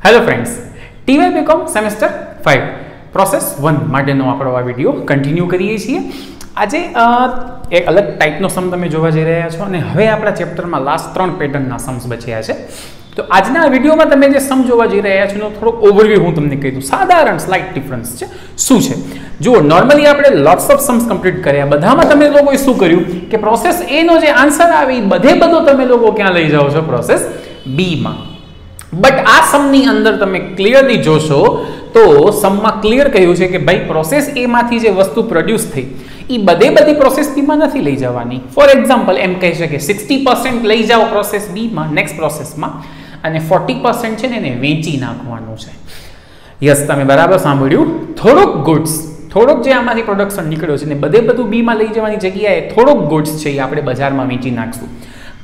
Hello friends, TY BCom semester 5 process 1 માટેનો આપણો આ વિડીયો કન્ટિન્યુ કરીએ છીએ. આજે એક અલગ ટાઈપનો સમ તમે જોવા જઈ રહ્યા છો અને હવે આપણા ચેપ્ટરમાં લાસ્ટ 3 પેટર્નના સમ્સ બચ્યા છે. તો આજના વિડીયોમાં તમે જે સમ જોવા જઈ રહ્યા છો એનો થોડોક ઓવરવ્યૂ હું તમને કહી દઉં. સાધારણ સ્લાઇટ ડિફરન્સ છે. શું છે જુઓ, નોર્મલી આપણે લોટ્સ ઓફ સમ્સ કમ્પ્લીટ કર્યા, બધામાં તમે લોકોએ શું કર્યું કે પ્રોસેસ એ નો જે આન્સર આવે એ બધો તમે લોકો ક્યાં લઈ જાઓ છો? પ્રોસેસ બી માં. બટ આ સમની અંદર તમે ક્લિયરલી જોશો તો સમમાં ક્લિયર કહ્યું છે કે ભાઈ પ્રોસેસ એ માંથી જે વસ્તુ પ્રોડ્યુસ થઈ એ બધી પ્રોસેસ બી માં નથી લઈ જવાની. ફોર એક્ઝામ્પલ એમ કહી શકે 60% લઈ જાઓ પ્રોસેસ બી માં, નેક્સ્ટ પ્રોસેસમાં, અને 40% છે ને એને વેચી નાખવાનું છે. યસ, તમે બરાબર સાંભળ્યું. થોડોક જે આમાંથી પ્રોડક્શન નીકળ્યો છે ને બધું બી માં લઈ જવાની જગ્યાએ થોડોક ગુડ્સ છે એ આપણે બજારમાં વેચી નાખશું.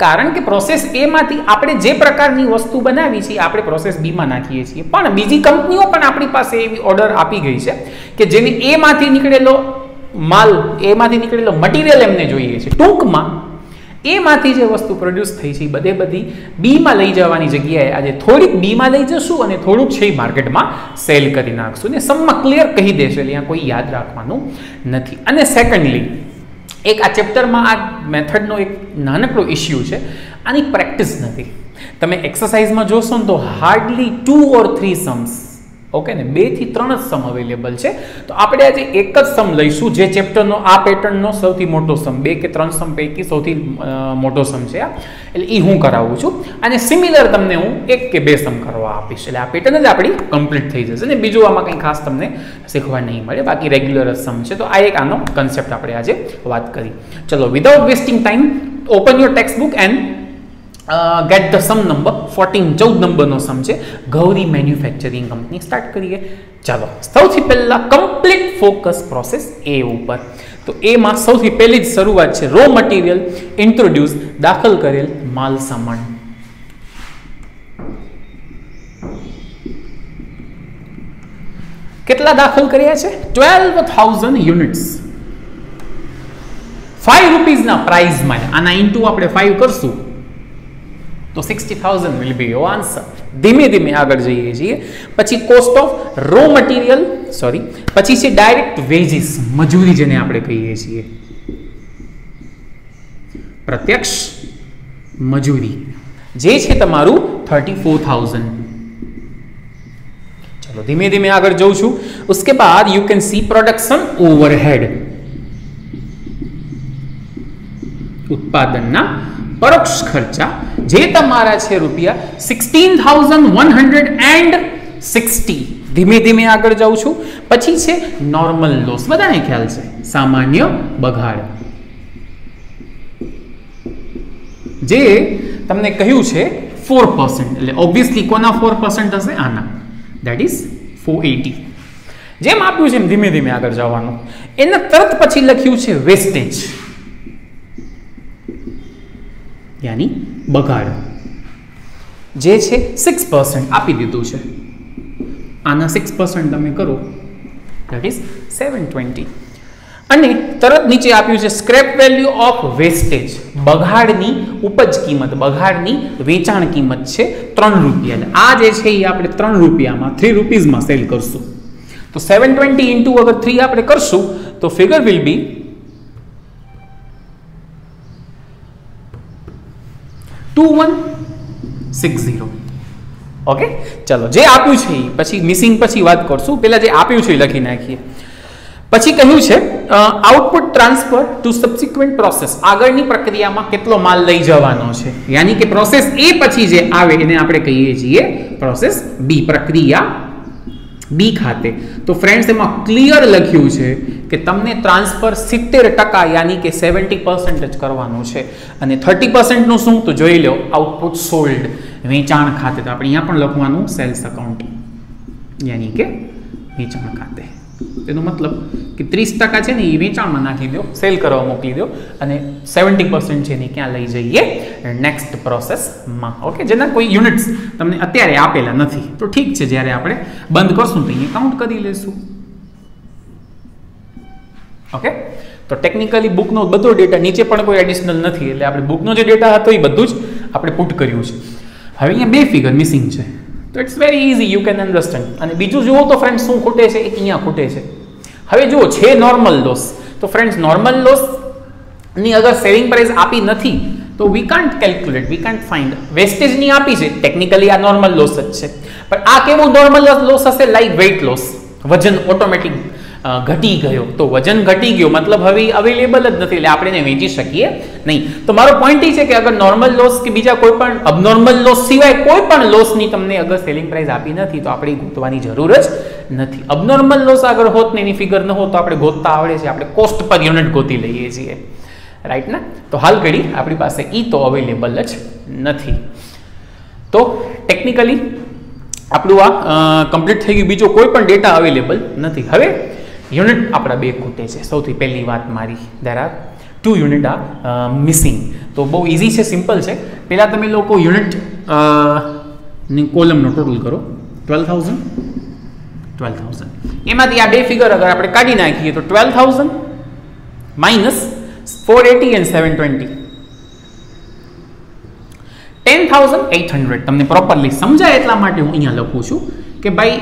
કારણ કે પ્રોસેસ એ માંથી આપણે જે પ્રકારની વસ્તુ બનાવી છે આપણે પ્રોસેસ બી માં નાખીએ છીએ, પણ બીજી કંપનીઓ પણ આપણી પાસે એવી ઓર્ડર આપી ગઈ છે કે જેને એ માંથી નીકળેલો માલ, એમાંથી નીકળેલો મટીરિયલ એમને જોઈએ છે. ટૂંકમાં એમાંથી જે વસ્તુ પ્રોડ્યુસ થઈ છે એ બધી બી માં લઈ જવાની જગ્યાએ આજે થોડીક બી માં લઈ જશું અને થોડુંક છે એ માર્કેટમાં સેલ કરી નાખશું. ને સમમાં ક્લિયર કહી દેશે એટલે અહીંયા કોઈ યાદ રાખવાનું નથી. અને સેકન્ડલી એક આ ચેપ્ટરમાં આ મેથડનો એક નાનકડો ઇશ્યુ છે, આની પ્રેક્ટિસ નથી. તમે એક્સરસાઇઝમાં જોશો ને તો હાર્ડલી 2 or 3 સમ્સ, ઓકે ને, 2 થી 3 જ સમ અવેલેબલ છે. તો આપણે આજે એક જ સમ લઈશું જે ચેપ્ટરનો આ પેટર્નનો સૌથી મોટો સમ, 2 કે 3 સમ પૈકી સૌથી મોટો સમ છે આ, એટલે એ હું કરાવું છું. અને સિમિલર તમને હું 1 કે 2 સમ કરવા આપીશ, એટલે આ પેટર્ન જ આપણી કમ્પ્લીટ થઈ જશે. ને બીજું આમાં કંઈ ખાસ તમને શીખવા નહીં મળે, બાકી રેગ્યુલર જ સમ છે. તો આ એક આનો કન્સેપ્ટ આપણે આજે વાત કરી. ચલો, without wasting time, open your textbook and get the sum number 14 નંબરનો સમ છે. Gauri manufacturing company. સ્ટાર્ટ કરીએ. ચાલો, સૌથી પહેલા કમ્પ્લીટ ફોકસ પ્રોસેસ એ ઉપર. તો એમાં સૌથી પહેલી જ શરૂઆત છે રો મટીરિયલ ઇન્ટ્રોડ્યુસ, દાખલ કરેલ માલ સામાન. કેટલા દાખલ કર્યા છે? 12,000 યુનિટ્સ. 5 રૂપીઝના પ્રાઇઝમાં, આના ઇન્ટુ આપણે 5 કરશું તો 60,000 will be your answer. ધીમે આગળ જઈએ છીએ. પછી કોસ્ટ ઓફ રો મટીરિયલ, પછી છે ડાયરેક્ટ વેજીસ, મજૂરી જેને આપણે કહીએ છીએ, પ્રત્યક્ષ મજૂરી, જે છે તમારું 34,000. ચલો ધીમે આગળ જઉં છું. उसके बाद you can see production overhead, ઉત્પાદનના પરોક્ષ ખર્ચા, જે તમારા છે રૂપિયા 16,160. ધીમે આગળ જાઉં છું. પછી છે નોર્મલ લોસ, બધાને ખ્યાલ છે, સામાન્ય બગાડ, જે તમને કહ્યું છે 4%, એટલે ઓબ્વિયસલી કોના 4% હશે? આના, ધેટ ઇઝ 480. જેમ આપ્યું છે એમ ધીમે આગળ જવાનું. એના તરત પછી લખ્યું છે વેસ્ટેજ, યાની બગાડ, જે છે 6% આપી દીધું છે. આના 6% તમે કરો, ધેટ ઇઝ 720. અને તરત નીચે આપ્યું છે સ્ક્રેપ વેલ્યુ ઓફ વેસ્ટેજ, બગાડની ઉપજ કિંમત, બગાડની વેચાણ કિંમત છે 3 રૂપિયા. આ જે છે એ આપણે 3 રૂપિયામાં, 3 રૂપીઝમાં સેલ કરશું. તો 720 ઇન્ટુ અગર 3 આપણે કરશું તો ફિગર વિલ બી 2160. ઓકે, ચલો, જે આપ્યું છે પછી મિસિંગ પછી વાત કરશું, પહેલા જે આપ્યું છે એ લખી નાખીએ. પછી કહ્યું છે output transfer two subsequent process, આગળની પ્રક્રિયામાં કેટલો માલ લઈ જવાનો છે, યાની કે પ્રોસેસ એ પછી જે આવે એને આપણે કહીએ છીએ પ્રોસેસ બી, પ્રક્રિયા બી ખાતે. તો ફ્રેન્ડ્સ એમાં ક્લિયર લખ્યું છે કે તમને ટ્રાન્સફર 70% યાની કે 70% જ કરવાનું છે. અને 30% નું શું? તો જોઈ લો, આઉટપુટ સોલ્ડ, વેચાણ ખાતે. તો આપણે અહીંયા પણ લખવાનું સેલ્સ એકાઉન્ટ, યાની કે વેચાણ ખાતે. તેનો મતલબ કે 30% છે ને એ વેચાણમાં નાખી દો, સેલ કરવા મોકલી દો, અને 70% છે ને ક્યાં લઈ જઈએ? નેક્સ્ટ પ્રોસેસમાં. ઓકે, જેના કોઈ યુનિટ્સ તમને અત્યારે આપેલા નથી તો ઠીક છે, જ્યારે આપણે બંધ કરશું તો અહીંયા કાઉન્ટ કરી લેશું. ઓકે, તો ટેકનિકલી બુકનો બધો ડેટા, નીચે પણ કોઈ એડિશનલ નથી, એટલે આપણે બુકનો જે ડેટા હતો એ બધું જ આપણે પુટ કર્યું છે. હવે અહીંયા બે ફિગર મિસિંગ છે, તો તો it's very easy, you can understand. અને બીજું જુઓ તો ફ્રેન્ડ્સ શું ખૂટે છે, એ અહીંયા ખૂટે છે. હવે જુઓ છે નોર્મલ લોસ, તો ફ્રેન્ડ્સ નોર્મલ લોસ ની અગર સેલિંગ પ્રાઇસ આપી નથી તો we can't calculate, we can't find. Wastage ની આપી છે, ટેકનિકલી આ નોર્મલ લોસ જ છે, પણ આ કેવું નોર્મલ લોસ હશે? લાઈક વેઇટ લોસ, વજન ઓટોમેટિક ઘટી ગયો. તો વજન ઘટી ગયો મતલબ હવે અવેલેબલ જ નથી, એટલે આપણે એને વેચી શકીએ નહીં. તો મારો પોઈન્ટ એ છે કે અગર નોર્મલ લોસ કે બીજા કોઈ પણ અબનોર્મલ લોસ સિવાય કોઈ પણ લોસની તમને અગર સેલિંગ પ્રાઇસ આપી નથી તો આપણે ગોતવાની જરૂર જ નથી. અબનોર્મલ લોસ અગર હોત ને એની ફિગર ન હોત તો આપણે ગોતતા આવડે છે, આપણે કોસ્ટ પર યુનિટ ગોતી લઈએ છીએ, રાઈટ ને? તો હાલ ઘડી આપણી પાસે ઈ તો અવેલેબલ જ નથી. તો ટેકનિકલી આપણું આ કમ્પ્લીટ થઈ ગયું, બીજો કોઈ પણ ડેટા અવેલેબલ નથી. હવે યુનિટ આપણા બે ખૂટે છે. સૌથી પહેલી વાત મારી, દેર આર 2 યુનિટ આ મિસિંગ. તો બહુ ઇઝી છે, સિમ્પલ છે. પહેલાં તમે લોકો યુનિટ ની કોલમનો ટોટલ કરો, 12,000. એમાંથી આ બે ફિગર અગર આપણે કાઢી નાખીએ તો 12,000 માઇનસ 480 and 720, 10,800. તમને પ્રોપરલી સમજાય એટલા માટે હું અહીંયા લખું છું કે ભાઈ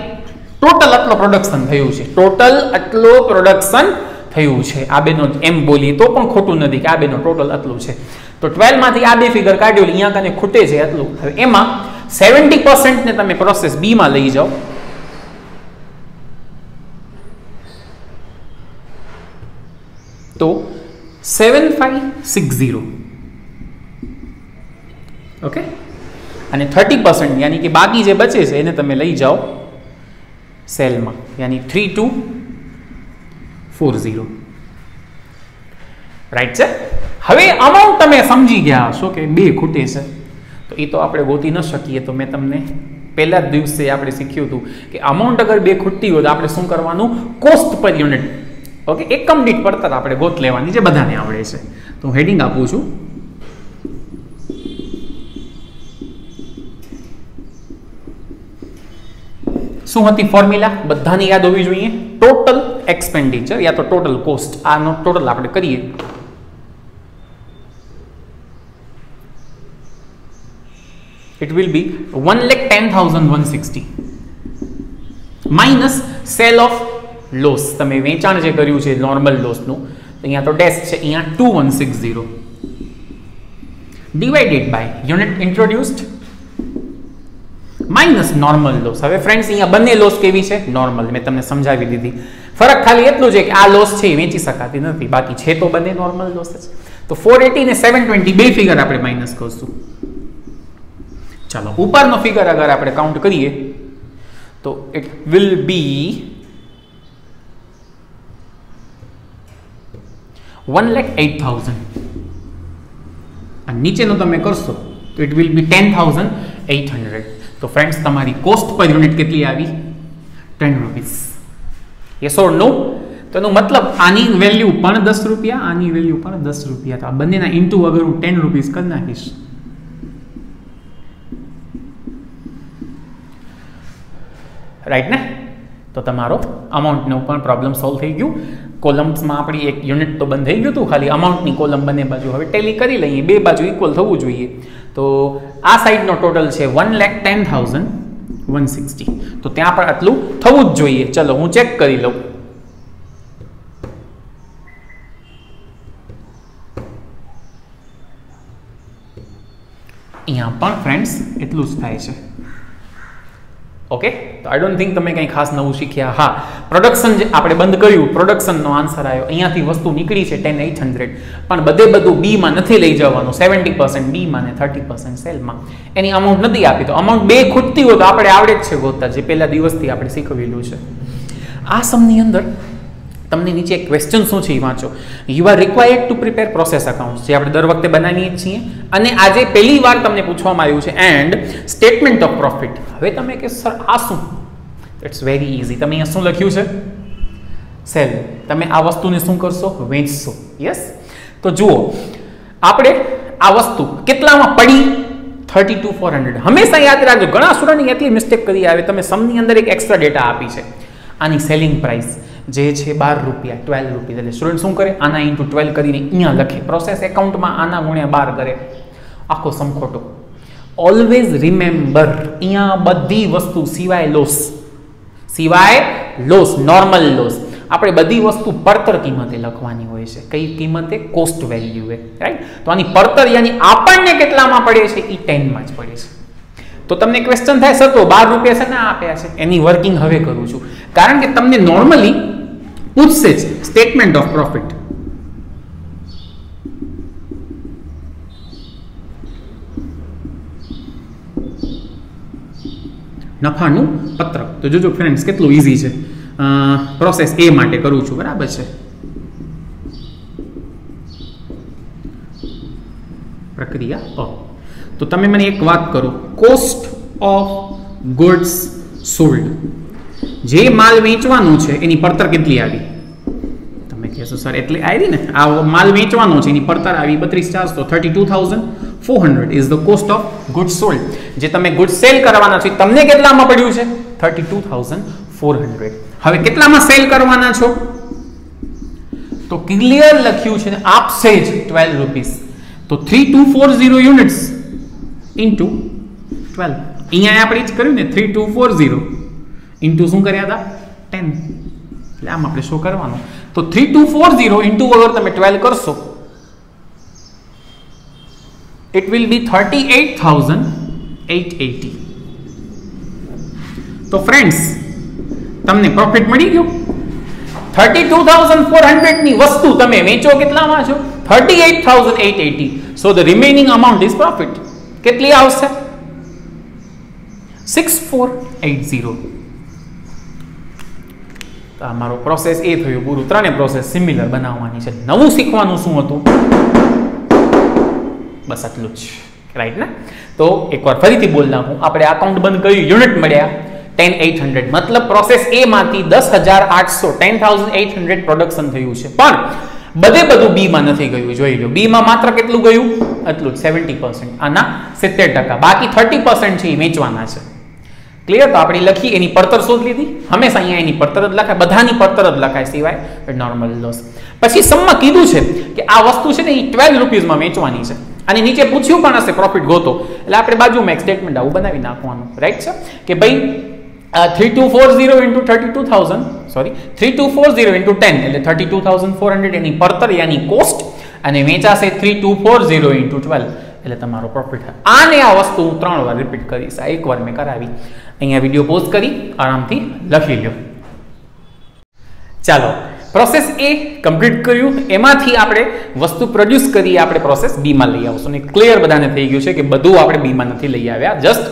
ટોટલ આટલો પ્રોડક્શન થયું છે, ટોટલ આટલો પ્રોડક્શન થયું છે. આ બેનો એમ બોલીએ તો પણ ખોટું નથી કે આ બેનો ટોટલ આટલું છે. તો 12 માંથી આ બે ફિગર કાઢ્યું, અહીંયા કને ખૂટે છે આટલું. હવે એમાં 70% ને તમે પ્રોસેસ બી માં લઈ જાઓ, તો 7560. ઓકે, અને 30% યાની કે બાકી જે બચે છે એને તમે લઈ જાઓ સેલમાં, યાની 3240. રાઈટ છે? હવે અમાઉન્ટ તમે સમજી ગયા હશો કે બે ખૂટે છે, તો એ તો આપણે ગોતી ન શકીએ. તો મેં તમને પહેલા જ દિવસે આપણે શીખ્યું હતું કે અમાઉન્ટ અગર બે ખૂટતી હોય તો આપણે શું કરવાનું? કોસ્ટ પર યુનિટ, ઓકે, એકમ દીઠ પડતર આપણે ગોત લેવાની, જે બધાને આવડે છે. તો હું હેડિંગ આપું છું, શું હતી ફોર્મ્યુલા? બધાને યાદ હોવી જોઈએ. ટોટલ એક્સપેન્ડિચર યા તો ટોટલ કોસ્ટ, આનો ટોટલ આપણે કરીએ it will be 1,10,160 minus cell of loss. તમે વેચાણ જે કર્યું છે નોર્મલ લોસનું, અહીંયા તો ડેશ છે, અહીંયા 2160 divided by unit introduced minus normal loss. હવે ફ્રેન્ડ્સ અહીંયા બંને લોસ કેવી છે? નોર્મલ. મેં તમને સમજાવી દીધી. ફરક ખાલી એટલું છે કે આ લોસ છે એ વેચી શકાતી નથી, બાકી છે તો બંને નોર્મલ લોસ જ. તો 480 ને 720 બે ફિગર આપણે માઇનસ કરશું. ચાલો ઉપરનો ફિગર અગર આપણે કાઉન્ટ કરીએ તો ઇટ વિલ બી 1,08,000 અને નીચેનો તમે કરશો તો ઇટ વિલ બી 10,800. તો ફ્રેન્ડ્સ તમારી કોસ્ટ પર યુનિટ કેટલી આવી? 10 રૂપીસ. યસ ઓર નો? તો એનો મતલબ આની વેલ્યુ પણ 10 રૂપિયા, આની વેલ્યુ પણ 10 રૂપિયા. તો આ બંનેના ઇન્ટુ અગર હું 10 રૂપીસ કરી નાખીશ, રાઈટ ને? તો તમારો અમાઉન્ટનો પણ પ્રોબ્લેમ સોલ્વ થઈ ગયું. કોલમ્સમાં આપણી એક યુનિટ તો બંધ થઈ ગયું હતું, ખાલી અમાઉન્ટની કોલમ બંને બાજુ હવે ટેલી કરી લઈએ, બે બાજુ ઇક્વલ થવું જોઈએ. તો આ સાઈડનો ટોટલ છે 1,10,160. તો ત્યાં પણ આટલું થવું જ જોઈએ. ચલો હું ચેક કરી લઉં. અહીંયા પણ ફ્રેન્ડ્સ એટલું જ થાય છે. ઓકે, તો આઈ ડોન્ટ થિંક તમે કંઈ ખાસ નવું શીખ્યા. હા, પ્રોડક્શન જે આપણે બંધ કર્યું, પ્રોડક્શનનો આન્સર આવ્યો, અહીંયાથી વસ્તુ નીકળી છે 10,800, પણ બધું બીમાં નથી લઈ જવાનું. 70% બીમાં ને 30% સેલમાં. એની અમાઉન્ટ નથી આપી. તો અમાઉન્ટ બે ખૂટતી હોય તો આપણે આવડે જ છે ગોતતા, જે પહેલા દિવસથી આપણે શીખવેલું છે. આ સમની અંદર તમને નીચે એક ક્વેશ્ચન શું છે એ વાંચો. You are required to prepare process account, જે આપણે દર વખતે બનાવીએ છીએ, અને આજે પહેલી વાર તમને પૂછવામાં આવ્યું છે એન્ડ સ્ટેટમેન્ટ ઓફ પ્રોફિટ. હવે તમે કે સર આ શું? It's very easy. તમે અહીંયા શું લખ્યું છે? સેલ. તમે આ વસ્તુને શું કરશો? વેચશો. યસ. તો જુઓ, આપણે આ વસ્તુ કેટલામાં પડી? 32,400. હંમેશા યાદ રાખજો, ઘણા સ્ટુડન્ટની એટલી મિસ્ટેક કરી આવે. તમે સમની અંદર એક એક્સ્ટ્રા ડેટા આપી છે, આની સેલિંગ પ્રાઇસ જે છે 12 રૂપિયા, 12 રૂપિયા. એટલે સ્ટુડન્ટ શું કરે? આના ઇન્ટુ 12 કરીને અહીંયા લખે, પ્રોસેસ એકાઉન્ટમાં આના ગુણ્યા 12 કરે, આખો સમ ખોટો. ઓલવેઝ રિમેમ્બર, અહીંયા બધી વસ્તુ સિવાય લોસ, નોર્મલ લોસ, આપણે બધી વસ્તુ પડતર કિંમતે લખવાની હોય છે. કઈ કિંમતે? કોસ્ટ વેલ્યુ એ, રાઈટ. તો આની પડતર યાની આપણને કેટલામાં પડે છે? એ 10 માં જ પડે છે. તો તમને ક્વેશ્ચન થાય સર તો 12 રૂપિયા છે ને આપ્યા છે, એની વર્કિંગ હવે કરું છું, કારણ કે તમને નોર્મલી પૂછશે જ સ્ટેટમેન્ટ ઓફ પ્રોફિટ. નફાનું પત્રક. તો જોજો ફ્રેન્ડ્સ કેટલું ઈઝી છે. પ્રોસેસ એ માટે કરું છું, બરાબર છે. પ્રક્રિયા તો તમે મને એક વાત કરો, કોસ્ટ ઓફ ગુડ્સ સોલ્ડ, જે માલ વેચવાનો છે એની પડતર કેટલી આવી? તમે કહેશો સર એટલે આવી ને, આ માલ વેચવાનો છે એની પડતર આવી 32,400, 32,400 is the cost of goods sold. જે તમે ગુડ્સ સેલ કરવાના છે તમને કેટલામાં પડ્યું છે? 32,400. હવે કેટલામાં સેલ કરવાના છો? તો ક્લિયર લખ્યું છે ને, આપશે જ 12 રૂપીસ. તો 3240 યુનિટ્સ ઇન્ટુ 12. અહીંયા આપણે જ કર્યું ને, 3240 ઇન્ટુ શું કર્યા હતા? 10. એટલે આમ આપણે શું કરવાનું? તો 3240 ઇન્ટુ અગર તમે 12 કરશો, it will be 38,880. તો ફ્રેન્ડ્સ તમને પ્રોફિટ મળી ગયું. 32,400 ની વસ્તુ તમે વેચો કેટલામાં છો? 38,880. So the remaining amount is profit. કેટલી આવશે? 6480. તો અમારો પ્રોસેસ એ થયું પૂરું. ત્રણે પ્રોસેસ સિમિલર બનાવવાની છે. નવું શીખવાનું શું હતું? બસ આટલું જ, રાઈટ ને? તો એકવાર ફરીથી બોલ નાખું, આપણે અકાઉન્ટ બંધ કર્યું, યુનિટ મળ્યા 10,800, મતલબ પ્રોસેસ એ માંથી 10,800 10,800 પ્રોડક્શન થયું છે. પણ બધું બી માં નથી ગયું. જોઈ લો, બી માં માત્ર કેટલું ગયું? એટલું જ, 70%. આના 70%. બાકી 30% છે એ વેચવાના છે. ક્લિયર? તો આપણે લખી એની પડતર શોધ લીધી. હંમેશા અહીંયા એની પડતર જ લખાય, બધાની પડતર જ લખાય સિવાય નોર્મલ લોસ. પછી સમમાં કીધું છે કે આ વસ્તુ છે ને એ 12 રૂપીસમાં વેચવાની છે. અને નીચે પૂછ્યું પણ હશે પ્રોફિટ ગોતો, એટલે આપણે બાજુમાં એક સ્ટેટમેન્ટ આવું બનાવી નાખવાનું, રાઈટ છે? કે ભાઈ 3240 into 32,000, સોરી 3240 into 10 એટલે 32,400 એની પડતર યાની કોસ્ટ, અને વેચાશે 3240 into 12 એટલે તમારો પ્રોફિટ. આને આ વસ્તુ હું 3 વાર રિપીટ કરીશ. આ એકવાર મેં કરાવી. અહીંયા વિડીયો પોઝ કરી આરામથી લખી લો. ચાલો, પ્રોસેસ એ કમ્પ્લીટ કર્યું. એમાંથી આપણે વસ્તુ પ્રોડ્યુસ કરી આપણે પ્રોસેસ બી માં લઈ આવશું. અને ક્લિયર બધાને થઈ ગયું છે કે બધું આપણે બી માં નથી લઈ આવ્યા, જસ્ટ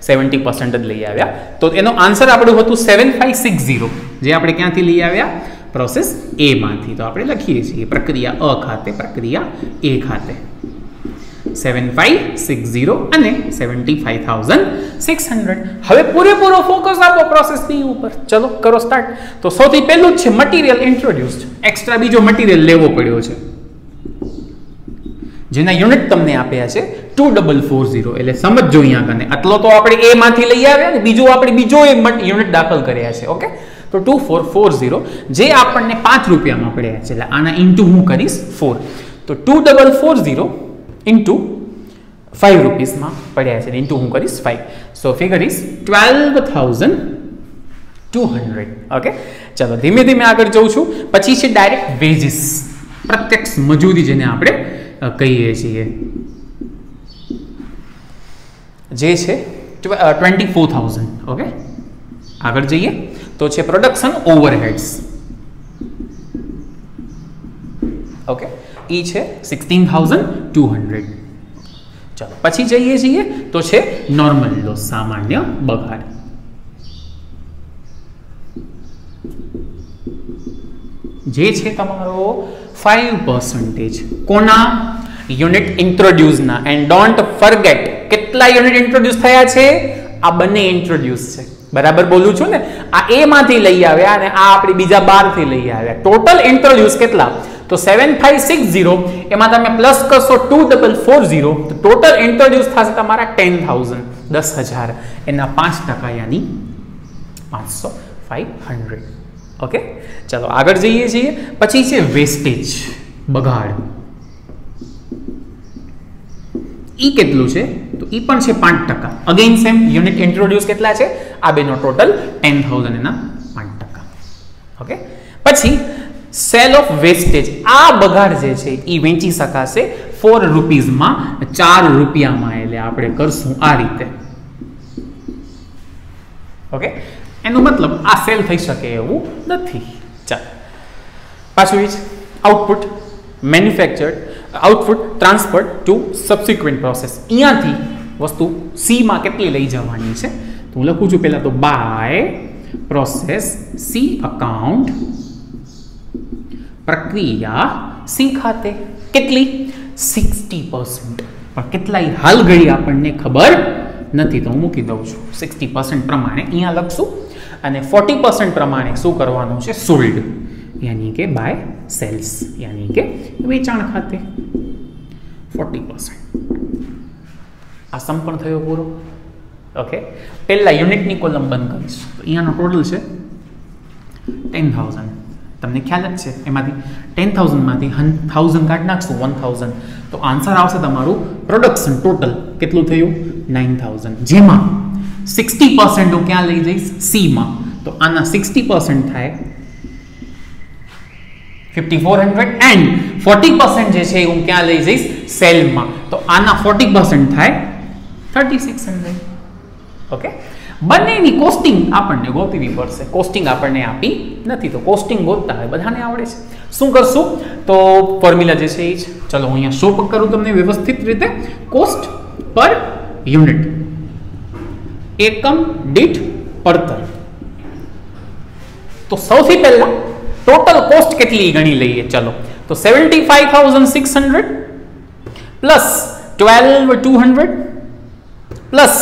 70% જ લઈ આવ્યા. તો એનો આન્સર આપણું હતું 7560, જે આપણે ક્યાંથી લઈ આવ્યા? પ્રોસેસ એ માંથી. તો આપણે લખીએ છીએ પ્રક્રિયા અ ખાતે, પ્રક્રિયા એ ખાતે 7560 અને 75,600. હવે પૂરેપૂરો ફોકસ આપો પ્રોસેસ બી ઉપર. ચલો કરો સ્ટાર્ટ. તો સૌથી પહેલું જ છે મટીરિયલ ઇન્ટ્રોડ્યુસ્ડ. એક્સ્ટ્રા બીજો મટીરિયલ લેવો પડ્યો છે, જેના યુનિટ તમને આપ્યા છે 2440. એટલે સમજો અહીંયા કને આટલો તો આપણે એ માંથી લઈ આવ્યા ને, બીજો આપણે બીજો યુનિટ દાખલ કર્યા છે. ઓકે, તો 2440 જે આપણને 5 રૂપિયામાં પડ્યા છે. એટલે આના ઇન્ટુ હું કરીશ 4. તો 2440 ઇન્ટુ 5 રૂપીસમાં પડ્યા છે, ઇન્ટુ હું કરીશ 5. સો ફિગર ઇઝ 12,200. ઓકે, ચાલો ધીમે ધીમે આગળ જઉં છું. પછી છે ડાયરેક્ટ વેજીસ, પ્રત્યક્ષ મજૂરી જેને આપણે કહીએ છીએ, જે છે 24,000. ઓકે, આગળ જઈએ તો છે પ્રોડક્શન ઓવરહેડ્સ. ઓકે, એ છે 16,200. ચાલો પછી જઈએ છીએ તો છે નોર્મલ લોસ, સામાન્ય બગાડ. જે છે તમારો 5%. કોના? યુનિટ ઇન્ટ્રોડ્યુસના. એન્ડ ડોન્ટ ફરગેટ કેટલા યુનિટ ઇન્ટ્રોડ્યુસ થયા છે? આ બંને ઇન્ટ્રોડ્યુસ છે. બરાબર બોલું છું ને? આ એ માંથી લઈ આવ્યા અને આ આપણે બીજા 12 થી લઈ આવ્યા. ટોટલ ઇન્ટ્રોડ્યુસ કેટલા? તો 7560 એમાં તમે પ્લસ કરશો 2440 તો ટોટલ ઇન્ટ્રોડ્યુસ થશે તમારા 10,000, 10,000. એના 5% યાની 500. ઓકે, ચાલો આગળ જઈએ છીએ. પછી છે વેસ્ટેજ, બગાડ. ઈ કેટલું છે? તો એ પણ છે 5%. અગેન સેમ યુનિટ ઇન્ટ્રોડ્યુસ કેટલા છે? આ બેનો ટોટલ 10,000 એના 5%. ઓકે, પછી સેલ ઓફ વેસ્ટેજ, આ બગાડ જે છે એ વેચી શકાશે 4 રૂપીઝમાં, 4 રૂપિયામાં. એટલે આપણે કરશું આ રીતે. ઓકે, એનો મતલબ આ સેલ થઈ શકે એવું નથી. ચાલો પાછું એ જ output manufactured, output transferred to subsequent process. અહીંયાથી વસ્તુ સી માં કેટલી લઈ જવાની છે તો હું લખું છું પહેલા તો બાય પ્રોસેસ સી અકાઉન્ટ, પ્રક્રિયા સી ખાતે કેટલી? 60%. પણ કેટલાય હાલ ઘડી આપણને ખબર નથી, તો હું મૂકી દઉં છું 60% પ્રમાણે અહીંયા લખશું. અને 40% પ્રમાણે શું કરવાનું છે? સોલ્ડ, યાની કે બાય સેલ્સ, યાની કે વેચાણ ખાતે 40%. આ સમ પણ થયો પૂરો. ઓકે, પહેલા યુનિટની કોલમ બંધ કરીશ. તો અહીંયાનો ટોટલ છે 10,000. તમને ખ્યાલ જ છે એમાંથી 10,000 માંથી 1,000 કાઢી નાખશું 1,000, તો આન્સર આવશે તમારું પ્રોડક્શન ટોટલ કેટલું થયું? 9,000. જેમાં 60% હું ક્યાં લઈ જઈશ? સી માં. તો આના 60% થાય 5,400 એન્ડ 40% જે છે હું ક્યાં લઈ જઈશ? સેલમાં. તો આના 40% થાય 3,600. ઓકે, બંનેની કોસ્ટિંગ આપણને ગોતવી પડશે. કોસ્ટિંગ આપણને આપી નથી, તો કોસ્ટિંગ ગોતતા હોય બધાને આવડે છે. શું કરશું? તો ફોર્મ્યુલા જે છે એ જ ચલો હું અહીંયા શો કરું તમને વ્યવસ્થિત રીતે. કોસ્ટ પર યુનિટ, એકમ દીઠ પડતર. તો સૌથી પહેલા ટોટલ કોસ્ટ કેટલી ગણી લઈએ. ચલો, તો 75,600 પ્લસ 12,200 પ્લસ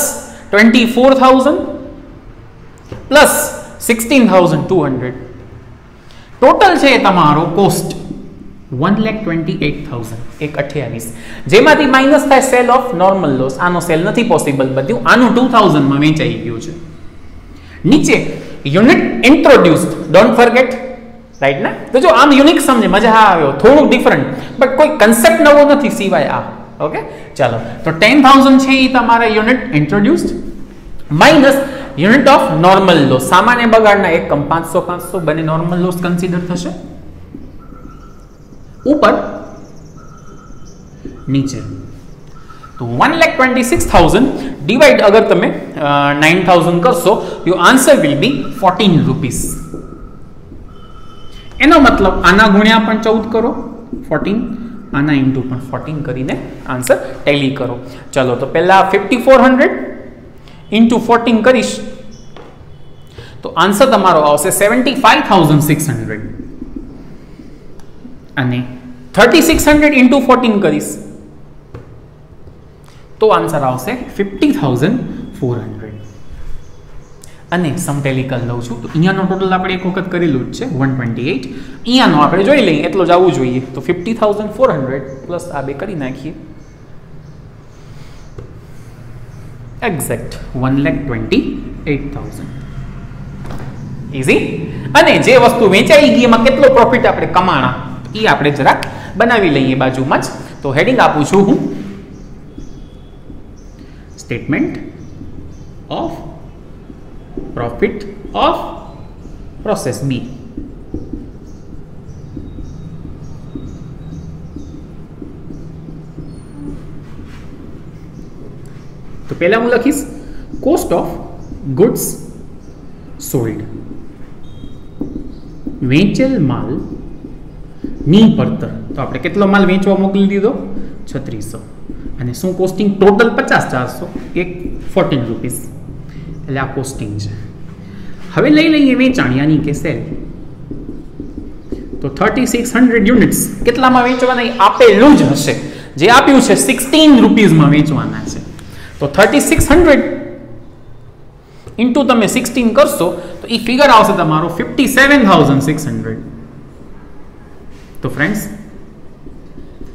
24,000 પ્લસ 16,200. ટોટલ છે તમારો કોસ્ટ 1,28,000, 1,28,000. જેમાંથી માઇનસ થાય સેલ ઓફ નોર્મલ લોસ. આનો સેલ નથી પોસિબલ બધું, આનું 2,000 માં વેચાઈ ગયું છે. નીચે unit introduced, don't forget, right ને? તો જો આમ યુનિક સમજે, મજા આવ્યો, થોડું ડિફરન્ટ, બટ કોઈ કન્સેપ્ટ નવો નથી સિવાય આ. ઓકે, ચાલો, તો 10,000 છે એ તમારા unit introduced minus unit of normal loss. સામાન્ય બગાડના એકમ 500 બંને નોર્મલ લોસ કન્સિડર થશે. ઉપર નીચે તો 1,26,000 ડિવાઇડ અગર તમે 9,000 કરશો, your answer will be 14 rupees. એનો મતલબ આના ગુણ્યા પણ 14 કરો 14, આના ઇન્ટુ પણ 14 કરીને આન્સર ટેલી કરો. ચલો, તો પહેલા 5,400 ઇન્ટુ 14 કરીશ તો આન્સર તમારો આવશે 75,600 અને 3,600 ઇન્ટુ 14 કરીશ તો આન્સર આવશે 50,400. અને સમ ટેલી કરી લઉં છું તો અહીંયાનો ટોટલ આપણે એક વખત કરેલું જ છે 128. અહીંયાનો આપણે જોઈ લઈએ, એટલો જ આવવું જોઈએ. તો 50,400 પ્લસ આ બે કરી નાખીએ, એક્ઝેક્ટ 1,28,000. ઇઝી. અને જે વસ્તુ વેચાઈ ગઈ એમાં કેટલો પ્રોફિટ આપણે કમાણા એ આપણે જરાક બનાવી લઈએ બાજુમાં જ. તો હેડિંગ આપું છું હું statement of profit of process B. તો પહેલા હું લખીશ કોસ્ટ ઓફ ગુડ્સ સોલ્ડ, વેચેલ માલ ની પડતર. તો આપણે કેટલો માલ વેચવા મોકલી દીધો? 3600. અને શું કોસ્ટિંગ? ટોટલ 50,400, એક 14 રૂપીસ. એટલે આ કોસ્ટિંગ છે. હવે લઈ લઈએ વેચાણ યાની કે સેલ. તો 3,600 યુનિટ્સ કેટલામાં વેચવાના આપેલું જ હશે. જે આપ્યું છે 16 રૂપીસમાં વેચવાના છે. તો 3,600 ઇન્ટુ તમે 16 કરશો તો એ ફિગર આવશે તમારો 57,600. તો ફ્રેન્ડ્સ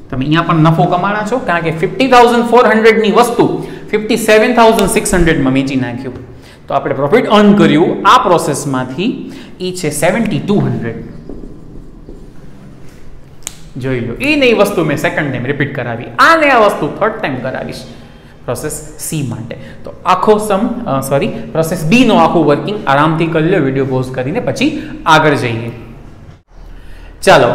તમે અહીંયા પણ નફો કમાણા છો, કારણ કે 50,400 ની વસ્તુ 57,600 માં વેચી નાખ્યું. તો આપણે પ્રોફિટ અર્ન કર્યું આ પ્રોસેસમાંથી એ છે 7,200. જોઈ લો, એ નહીં વસ્તુ મેં સેકન્ડ ટાઈમ રિપીટ કરાવી, આને આ વસ્તુ થર્ડ ટાઈમ કરાવીશ. પ્રોસેસ સી માટે. તો આખો પ્રોસેસ બી નો આખું વર્કિંગ આરામથી કરી લો, વિડીયો પોઝ કરીને પછી આગળ જઈએ. ચાલો,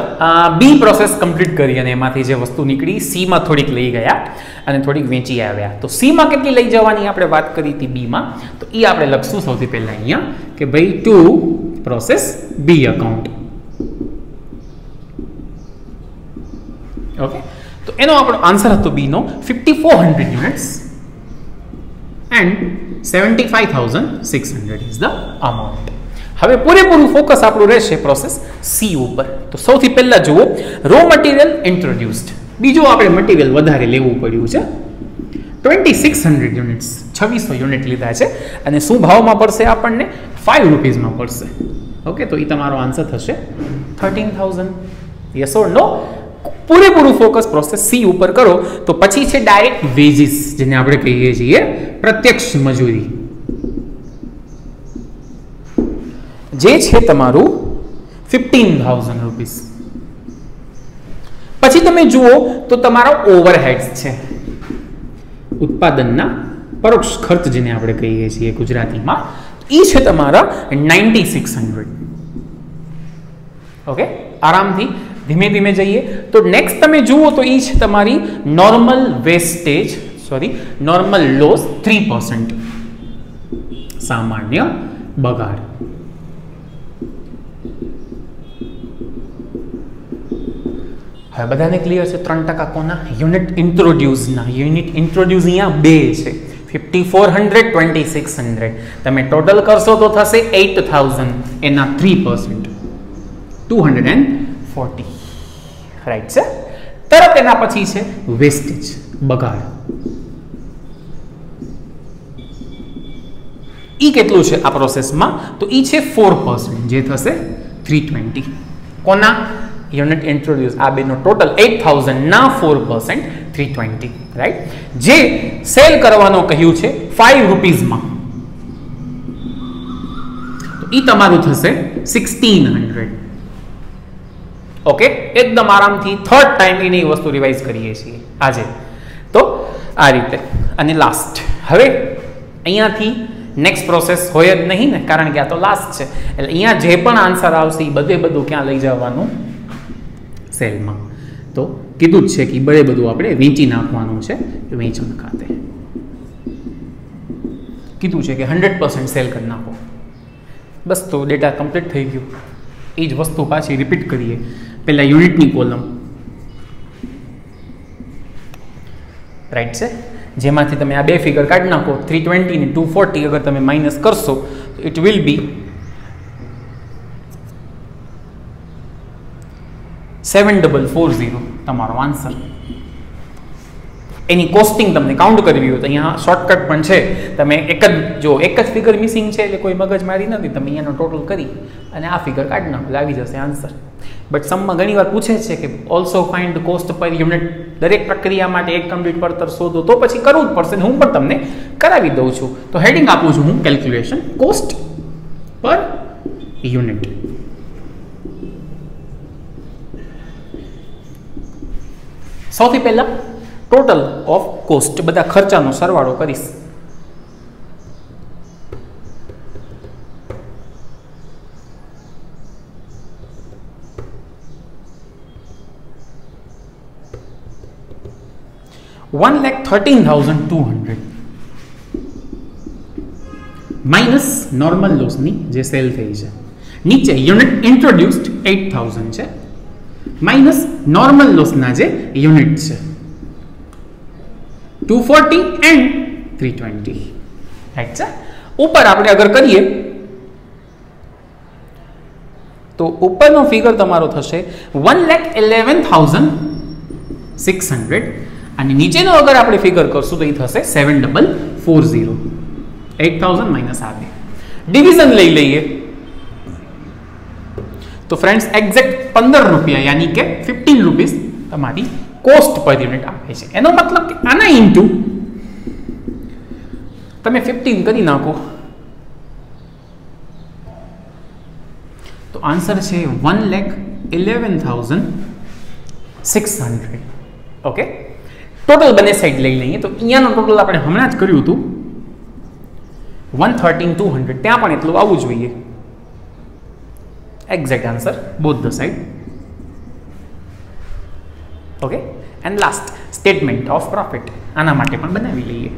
બી પ્રોસેસ કમ્પ્લીટ કરી અને એમાંથી જે વસ્તુ નીકળી સીમાં થોડીક લઈ ગયા અને થોડીક વેચી આવ્યા. તો સીમાં કેટલી લઈ જવાની આપણે વાત કરી હતી બીમાં, તો એ આપણે લખશું સૌથી પહેલા અહીંયા કે ભાઈ ટુ પ્રોસેસ બી અકાઉન્ટ. ઓકે, તો એનો આપણો આન્સર હતો બી નો 5400 units and 75,600 is the amount. હવે પૂરેપૂરું ફોકસ આપણું રહેશે પ્રોસેસ સી ઉપર. તો સૌથી પહેલા જુઓ રો મટીરિયલ ઇન્ટ્રોડ્યુસ્ડ. બીજું આપણે મટીરિયલ વધારે લેવું પડ્યું છે, 2600 યુનિટ્સ, 2600 યુનિટ લીધા છે અને શું ભાવમાં પડશે આપણને? 5 રૂપીઝમાં પડશે. ઓકે, તો એ તમારો આન્સર થશે 13,000. યસ ઓર નો? પૂરેપૂરું ફોકસ પ્રોસેસ સી ઉપર કરો તો પછી છે ડાયરેક્ટ વેજીસ, જેને આપણે કહીએ છીએ પ્રત્યક્ષ મજૂરી, જે છે તમારું 15,000 રૂપીસ. પછી તમે જુઓ તો તમારો ઓવરહેડ્સ છે, ઉત્પાદનના પરોક્ષ ખર્ચ જેને આપણે કહીએ છીએ ગુજરાતીમાં, એ છે તમારા 9600. ઓકે, આરામથી ધીમે ધીમે જઈએ. તો નેક્સ્ટ તમે જુઓ તો એ છે તમારી નોર્મલ લોસ 3%, સામાન્ય બગાડ. હવે બધાને ક્લિયર છે? 3% કોના? યુનિટ ઇન્ટ્રોડ્યુસના. યુનિટ ઇન્ટ્રોડ્યુસ અહીંયા બે છે, 5400, 2600. તમે ટોટલ કરશો તો થશે 8000, એના 3% 240. રાઈટ છે? તરત એના પછી છે વેસ્ટેજ, બગાડ. ઈ કેટલું છે આ પ્રોસેસમાં? તો ઈ છે 4%, જે થશે 320. કોના? Unit introduce. આ બેનો ટોટલ 8000 ના 4% 320. રાઈટ? જે સેલ કરવાનો કહ્યું છે 5 રૂપીઝમાં, તો ઈ તમારું થશે 1600. ઓકે, એકદમ આરામથી થર્ડ ટાઈમ એની વસ્તુ રિવાઇઝ કરીએ છીએ આજે. તો આ રીતે. અને લાસ્ટ, હવે અહીંયાથી નેક્સ્ટ પ્રોસેસ હોય જ નહીં ને, કારણ કે આ તો લાસ્ટ છે. એટલે અહીંયા જે પણ આન્સર આવશે એ બધું ક્યાં લઈ જવાનું? સેલમાં. તો કીધું જ છે કે બધું આપણે વેચી નાખવાનું છે, વેચાણ ખાતે કીધું છે કે 100% સેલ કરી નાખો. બસ, તો ડેટા કમ્પ્લીટ થઈ ગયું. એ જ વસ્તુ પાછી રિપીટ કરીએ. પહેલા યુનિટની કોલમ, રાઈટ છે, જેમાંથી તમે આ બે ફિગર કાઢી નાખો, 320 ને 240 અગર તમે માઇનસ કરશો તો ઇટ વિલ બી 7440 તમારો આન્સર. એની કોસ્ટિંગ તમને કાઉન્ટ કરવી હોય તો અહીંયા શોર્ટકટ પણ છે. તમે એક જ ફિગર મિસિંગ છે એટલે કોઈ મગજમારી નથી, તમે અહીંયાનો ટોટલ કરી અને આ ફિગર કાઢી નાખો એટલે આવી જશે આન્સર. બટ સમમાં ઘણી વાર પૂછે છે કે ઓલ્સો ફાઇન્ડ કોસ્ટ પર યુનિટ. દરેક પ્રક્રિયા માટે એક કમ્પ્લીટ પડતર શોધો, તો પછી કરવું જ પડશે. હું પણ તમને કરાવી દઉં છું. તો હેડિંગ આપું છું હું, કેલ્ક્યુલેશન કોસ્ટ પર યુનિટ. સૌથી પહેલા ટોટલ ઓફ કોસ્ટ, બધા ખર્ચાનો સરવાળો કરીશ. $1,13,200 માઇનસ નોર્મલ લોસની જે સેલ થઈ છે. નીચે યુનિટ ઇન્ટ્રોડ્યુસ્ડ 8000 છે, માઇનસ નોર્મલ લોસના જે યુનિટ છે 240 એન્ડ 320. રાઈટ છે? ઉપર આપણે અગર કરીએ તો ઉપરનો ફિગર તમારો થશે 1,11,600 અને નીચેનો અગર આપણે ફિગર કરશું તો એ થશે 7,440. 8000 માઇનસ આ બે. ડિવિઝન લઈ લઈએ તો ફ્રેન્ડ્સ એક્ઝેક્ટ 15 રૂપિયા યાની કે 15 રૂપીસ તમારી કોસ્ટ પર યુનિટ આપે છે. એનો મતલબ કે આના ઇન્ટુ તમે 15 કરી નાખો તો આન્સર છે 1,11,600. ઓકે, ટોટલ બંને સાઈડ લઈ લઈએ તો અહીંયાનો ટોટલ આપણે હમણાં જ કર્યું હતું 113,200, ત્યાં પણ એટલું આવવું જોઈએ. Exact answer both the side. Okay, and last statement of profit, આના માટે પણ બનાવી લઈએ.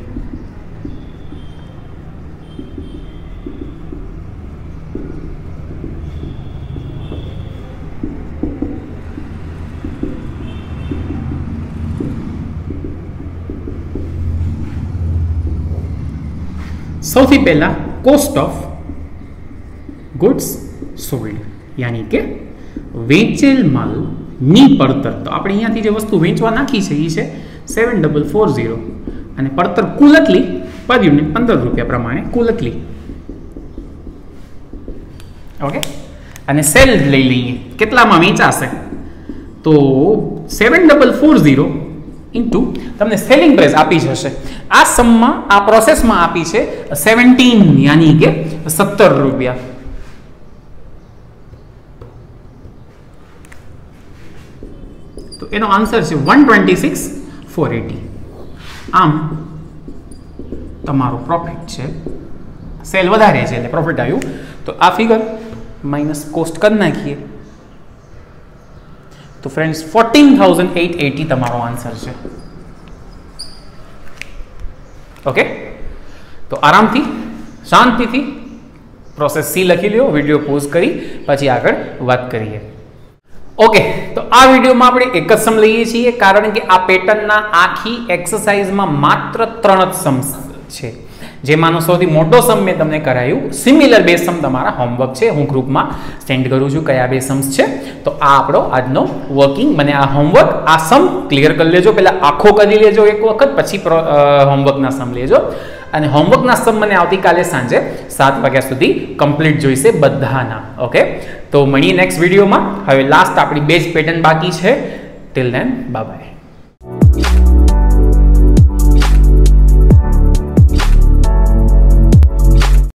સૌથી પહેલા કોસ્ટ ઓફ ગુડ્સ સોલ્ડ, યાની કે વેચેલ માલની પડતર. તો આપણે અહીંયાથી જે વસ્તુ વેચવા નાખી છે એ છે 7440 અને પડતર કુલ એટલી પર યુનિટ 15 રૂપિયા પ્રમાણે કુલ એટલી. ઓકે, અને સેલ લઈ લઈએ, કેટલામાં વેચાશે તો 7440 ઇન્ટુ તમને સેલિંગ પ્રાઇસ આપી જશે. આ સમમાં આ પ્રોસેસમાં આપી છે 17 યાની કે 17 રૂપિયા. તો એનો આન્સર છે 126,480. આમ તમારો પ્રોફિટ છે, સેલ વધારે છે એટલે પ્રોફિટ આવ્યું. તો આ ફિગર માઇનસ કોસ્ટ કરી નાખીએ તો ફ્રેન્ડ્સ 14,880 તમારો આન્સર છે. ઓકે, તો આરામથી શાંતિથી પ્રોસેસ સી લખી લ્યો, વિડીયો પોઝ કરી પછી આગળ વાત કરીએ. ઓકે, તો આ વિડીયોમાં આપણે એક જ સમ લઈએ છીએ કારણ કે આ પેટર્નના આખી એક્સરસાઇઝમાં માત્ર 3 જ સમ્સ છે, જેમાંનો સૌથી મોટો સમ મેં તમને કરાયું. સિમિલર 2 સમ તમારા હોમવર્ક છે, હું ગ્રુપમાં સેન્ડ કરું છું કયા 2 સમ્સ છે. તો આ આપણો આજનો વર્કિંગ, મને આ હોમવર્ક, આ સમ ક્લિયર કરી લેજો, પહેલા આખો કરી લેજો એક વખત, પછી હોમવર્કના સમ લેજો. અને હોમવર્કના સમ મને આવતીકાલે સાંજે 7 વાગ્યા સુધી કમ્પ્લીટ જોઈશે બધાના. ઓકે, તો મળીએ નેક્સ્ટ વિડીયોમાં. હવે લાસ્ટ આપણી 2 જ પેટર્ન બાકી છે. Till then bye bye.